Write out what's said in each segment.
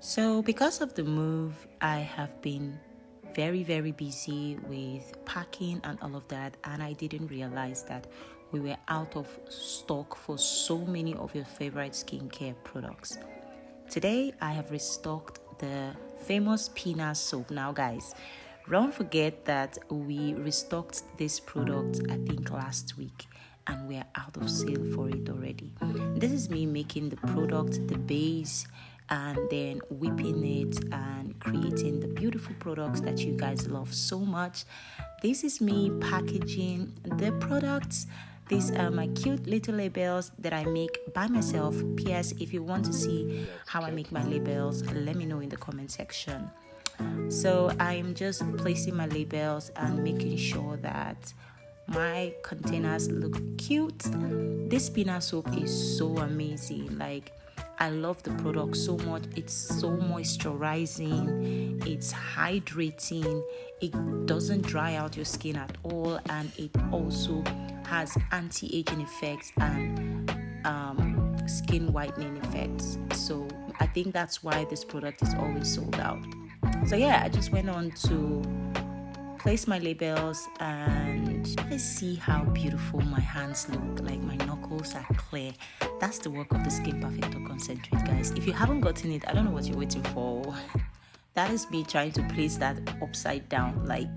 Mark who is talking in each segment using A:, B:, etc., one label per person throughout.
A: So because of the move, I have been very busy with packing and all of that, and I didn't realize that we were out of stock for so many of your favorite skincare products. Today I have restocked the famous Pinna soap. Now guys, don't forget that we restocked this product I think last week and we're out of sale for it already. This is me making the product, the base, and then whipping it and creating the beautiful products that you guys love so much. This is me packaging the products. These are my cute little labels that I make by myself. P.S. If you want to see how I make my labels, let me know in the comment section. So I'm just placing my labels and making sure that my containers look cute. This Pinna soap is so amazing. Like, I love the product so much. It's so moisturizing, it's hydrating, it doesn't dry out your skin at all, and it also has anti-aging effects and skin whitening effects. So I think that's why this product is always sold out. So yeah, I just went on to place my labels and I see how beautiful my hands look. Like, my knuckles are clear. That's the work of the Skin Perfector Concentrate, guys. If you haven't gotten it, I don't know what you're waiting for. That is me trying to place that upside down. Like,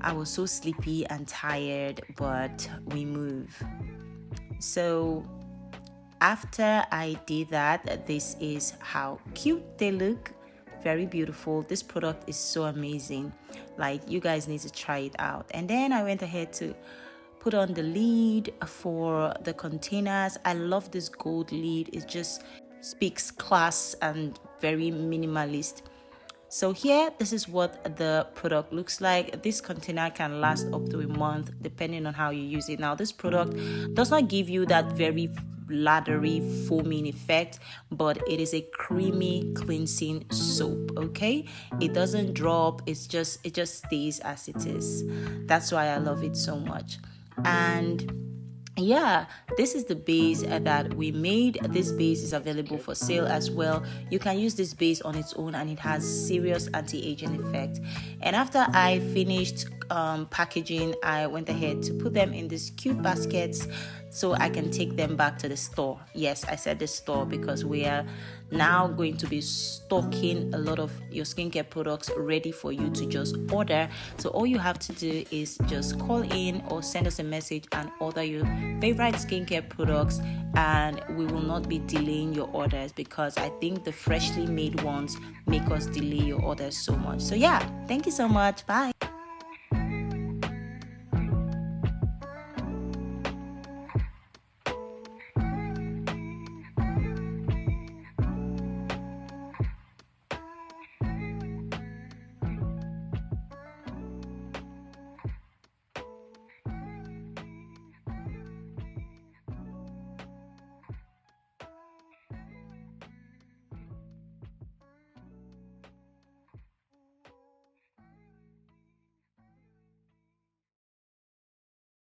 A: I was so sleepy and tired, but we move. So after I did that, this is how cute they look. Very beautiful. This product is so amazing. Like, you guys need to try it out. And then I went ahead to put on the lid for the containers. I love this gold lid. It just speaks class and very minimalist. So here, this is what the product looks like. This container can last up to a month depending on how you use it. Now, this product does not give you that very lathery foaming effect, but it is a creamy cleansing soap. Okay, it doesn't drop, it just stays as it is. That's why I love it so much. And yeah, this is the base that we made. This base is available for sale as well. You can use this base on its own and it has serious anti-aging effect. And after I finished packaging, I went ahead to put them in these cute baskets so I can take them back to the store. Yes, I said the store because we are now going to be stocking a lot of your skincare products ready for you to just order. So all you have to do is just call in or send us a message and order your favorite skincare products, and we will not be delaying your orders, because I think the freshly made ones make us delay your orders so much. So yeah, thank you so much. Bye.